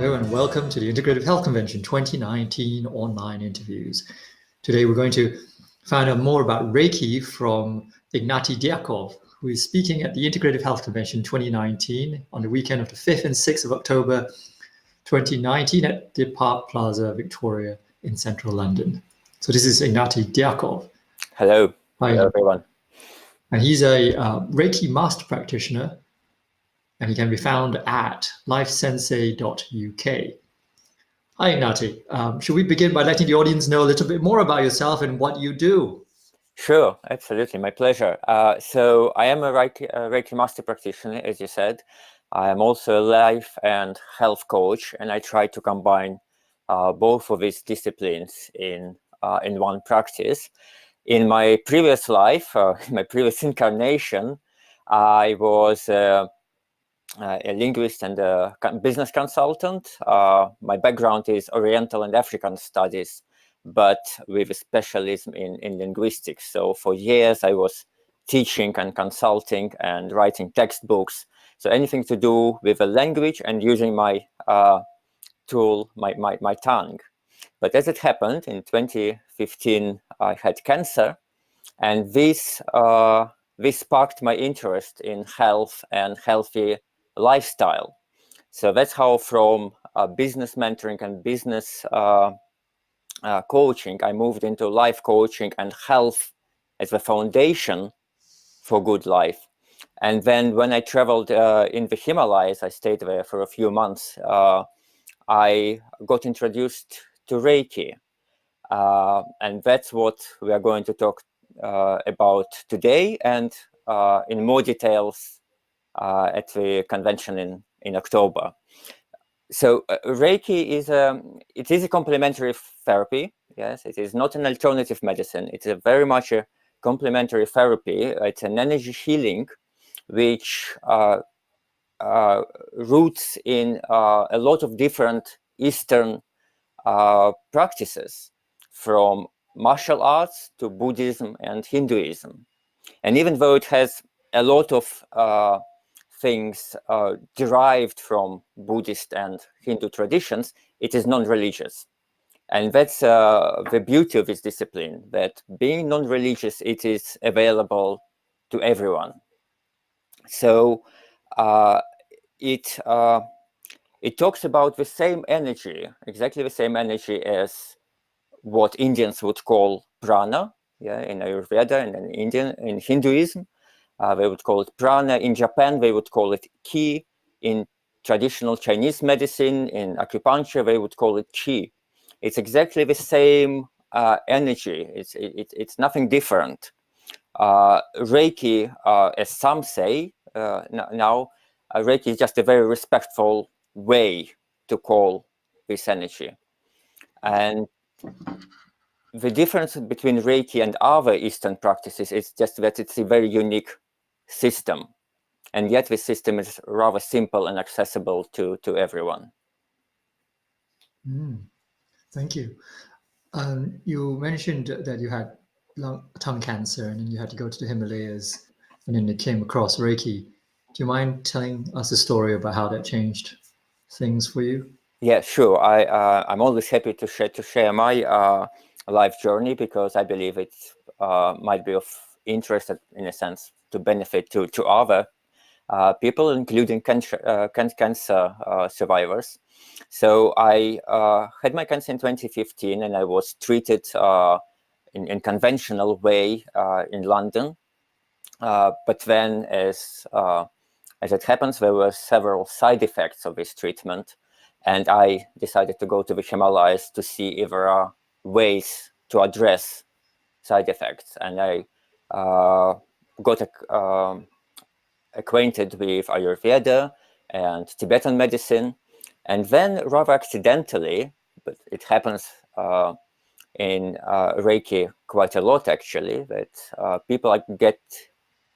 Hello and welcome to the Integrative Health Convention 2019 online interviews. Today we're going to find out more about Reiki from Ignaty Dyakov, who is speaking at the Integrative Health Convention 2019 on the weekend of the 5th and 6th of October 2019 at the Plaza, Victoria in central London. So this is Ignaty Dyakov. Hello. Hi. Hello, everyone. And he's a Reiki master practitioner, and he can be found at lifesensei.uk. Hi, Ignaty. Should we begin by letting the audience know a little bit more about yourself and what you do? Sure, absolutely, my pleasure. So I am a Reiki master practitioner, as you said. I am also a life and health coach, and I try to combine both of these disciplines in one practice. In my previous life, in my previous incarnation, I was a linguist and a business consultant. My background is Oriental and African studies, but with a specialism in linguistics. So for years, I was teaching and consulting and writing textbooks. So anything to do with a language and using my tool, my tongue. But as it happened, in 2015, I had cancer, and this sparked my interest in health and healthy lifestyle. So that's how from business mentoring and business coaching, I moved into life coaching and health as the foundation for good life. And then when I traveled in the Himalayas, I stayed there for a few months, I got introduced to Reiki. And that's what we are going to talk about today, and in more details at the convention in October. So Reiki is a complementary therapy. Yes, it is not an alternative medicine. It's very much a complementary therapy. It's an energy healing, which roots in a lot of different Eastern practices, from martial arts to Buddhism and Hinduism. And even though it has a lot of things derived from Buddhist and Hindu traditions, it is non-religious. And that's the beauty of this discipline, that being non-religious, it is available to everyone. So it talks about the same energy, exactly the same energy as what Indians would call prana, in Ayurveda, and in Hinduism. They would call it prana. In Japan, they would call it ki. In traditional Chinese medicine, in acupuncture, they would call it qi. It's exactly the same energy. It's nothing different. Reiki, as some say now, Reiki is just a very respectful way to call this energy. And the difference between Reiki and other Eastern practices is just that it's a very unique system, and yet the system is rather simple and accessible to everyone. Thank you. You mentioned that you had tongue cancer and then you had to go to the Himalayas, and then you came across Reiki. Do you mind telling us a story about how that changed things for you? Yeah, sure. I'm always happy to share my life journey, because I believe it might be of interest, in a sense, to benefit to other people, including cancer survivors. So I had my cancer in 2015, and I was treated in conventional way in London. But then, as it happens, there were several side effects of this treatment, and I decided to go to the Himalayas to see if there are ways to address side effects. And I got acquainted with Ayurveda and Tibetan medicine. And then, rather accidentally, but it happens in Reiki quite a lot, actually, that people get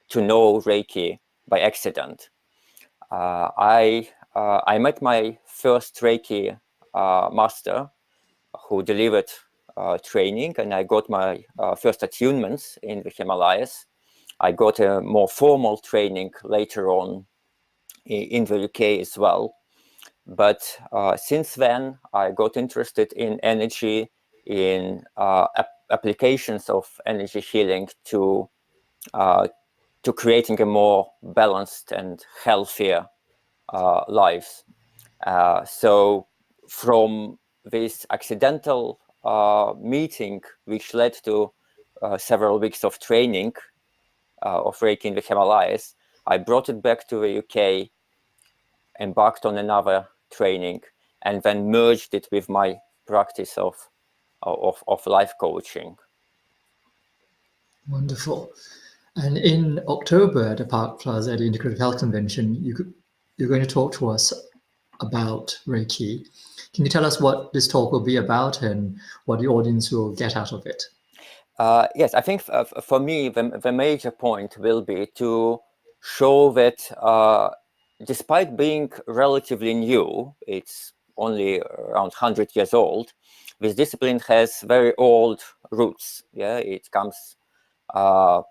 to know Reiki by accident. I met my first Reiki master, who delivered training, and I got my first attunements in the Himalayas. I got a more formal training later on in the UK as well. But since then, I got interested in energy, in applications of energy healing to creating a more balanced and healthier lives. So from this accidental meeting, which led to several weeks of training of Reiki in the Himalayas, I brought it back to the UK, embarked on another training, and then merged it with my practice of life coaching. Wonderful. And in October at the Park Plaza at the Integrative Health Convention, you're going to talk to us about Reiki. Can you tell us what this talk will be about and what the audience will get out of it? Yes, I think for me, the major point will be to show that despite being relatively new, it's only around 100 years old, this discipline has very old roots. Yeah, it comes to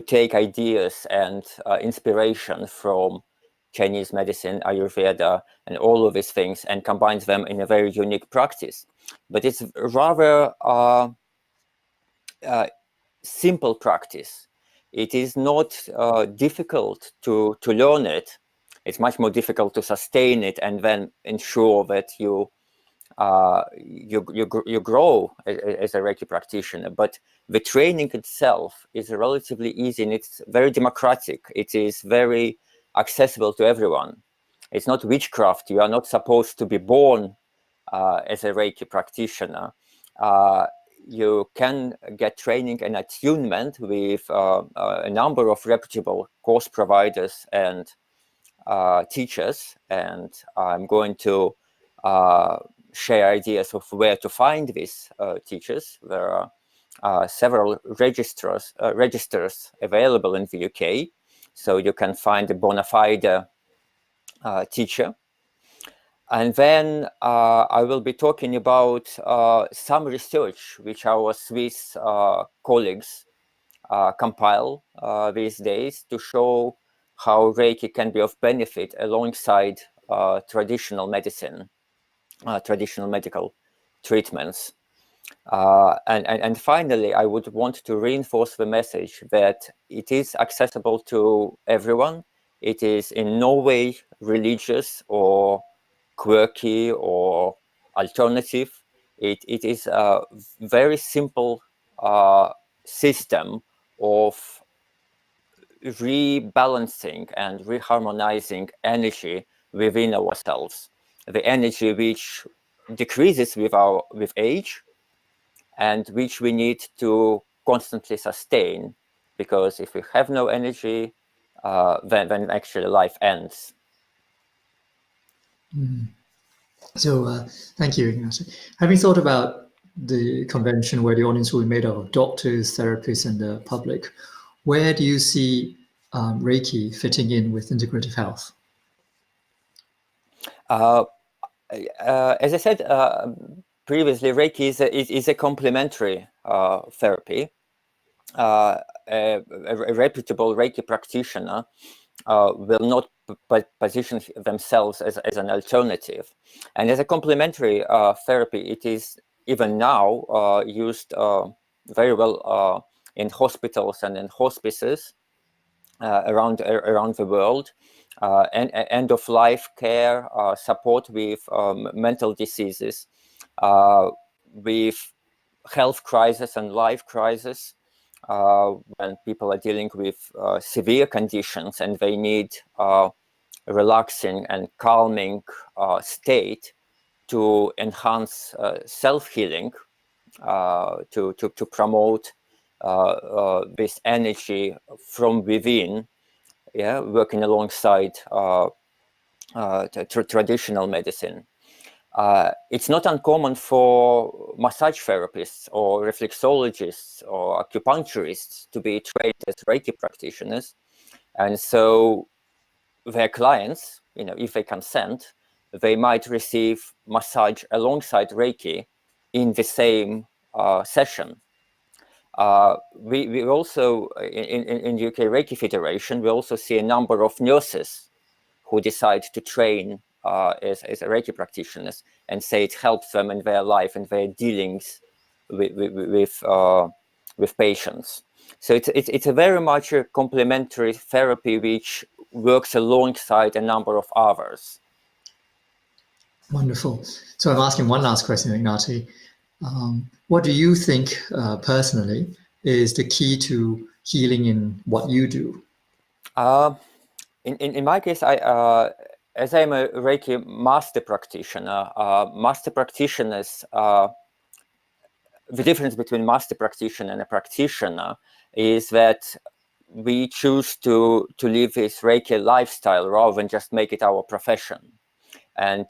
take ideas and inspiration from Chinese medicine, Ayurveda, and all of these things, and combines them in a very unique practice. But it's rather simple practice. It is not difficult to learn it. It's much more difficult to sustain it and then ensure that you grow as a Reiki practitioner. But the training itself is relatively easy and it's very democratic. It is very accessible to everyone. It's not witchcraft. You are not supposed to be born as a Reiki practitioner. You can get training and attunement with a number of reputable course providers and teachers, and I'm going to share ideas of where to find these teachers. There are several registers available in the UK, so you can find a bona fide teacher. And then I will be talking about some research which our Swiss colleagues compile these days to show how Reiki can be of benefit alongside traditional medicine, traditional medical treatments. And finally, I would want to reinforce the message that it is accessible to everyone. It is in no way religious or quirky or alternative. It is a very simple system of rebalancing and reharmonizing energy within ourselves. The energy which decreases with age and which we need to constantly sustain, because if we have no energy, then actually life ends. So thank you, Ignaty. Having thought about the convention where the audience will be made up of doctors, therapists, and the public, where do you see Reiki fitting in with integrative health? As I said previously, Reiki is a complementary therapy. A reputable Reiki practitioner will not position themselves as an alternative. And as a complementary therapy, it is even now used very well in hospitals and in hospices around the world. And end-of-life care, support with mental diseases, with health crisis and life crisis, when people are dealing with severe conditions and they need a relaxing and calming state to enhance self-healing, to promote this energy from within, yeah, working alongside traditional medicine. It's not uncommon for massage therapists or reflexologists or acupuncturists to be trained as Reiki practitioners. And so their clients, if they consent, they might receive massage alongside Reiki in the same session. We also, in UK Reiki Federation, we also see a number of nurses who decide to train as a Reiki practitioners and say it helps them in their life and their dealings with patients. So it's a very much a complementary therapy which works alongside a number of others. Wonderful. So I'm asking one last question, Ignaty. What do you think personally is the key to healing in what you do? In my case, as I'm a Reiki master practitioner, master practitioners, the difference between master practitioner and a practitioner is that we choose to live this Reiki lifestyle rather than just make it our profession. And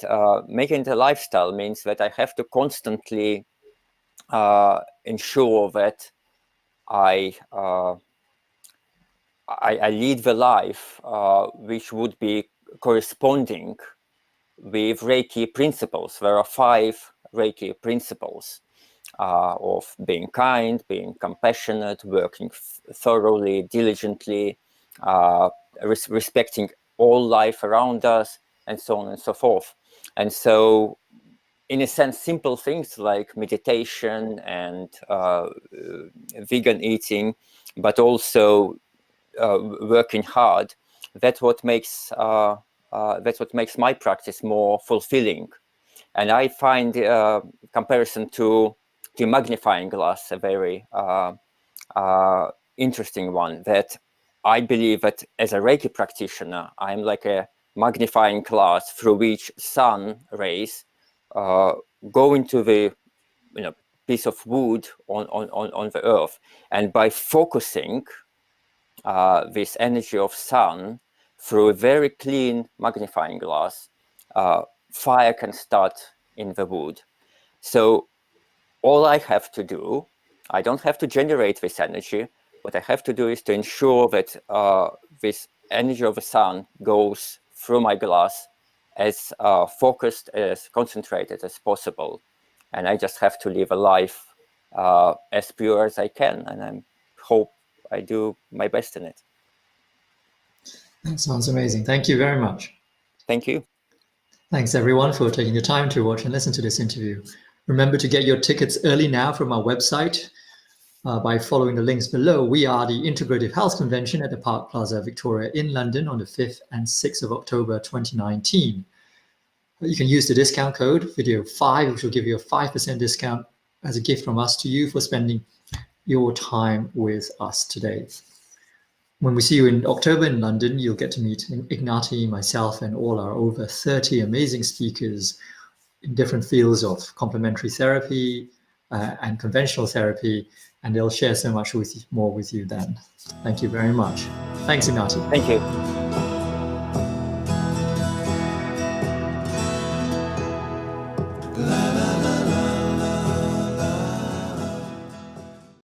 making it a lifestyle means that I have to constantly ensure that I lead the life which would be corresponding with Reiki principles. There are 5 Reiki principles of being kind, being compassionate, working thoroughly, diligently, respecting all life around us, and so on and so forth. And so, in a sense, simple things like meditation and vegan eating, but also working hard, that's what makes my practice more fulfilling. And I find comparison to the magnifying glass a very interesting one, that I believe that as a Reiki practitioner, I'm like a magnifying glass through which sun rays go into the piece of wood on the earth, and by focusing this energy of sun through a very clean magnifying glass, fire can start in the wood. So all I have to do, I don't have to generate this energy. What I have to do is to ensure that this energy of the sun goes through my glass as focused, as concentrated as possible. And I just have to live a life as pure as I can. And I hope I do my best in it. That sounds amazing. Thank you very much. Thank you. Thanks everyone for taking the time to watch and listen to this interview. Remember to get your tickets early now from our website by following the links below. We are the Integrative Health Convention at the Park Plaza, Victoria in London on the 5th and 6th of October 2019. You can use the discount code video5, which will give you a 5% discount as a gift from us to you for spending your time with us today. When we see you in October in London, you'll get to meet Ignaty, myself, and all our over 30 amazing speakers in different fields of complementary therapy and conventional therapy, and they'll share so much more with you then. Thank you very much. Thanks, Ignaty. Thank you.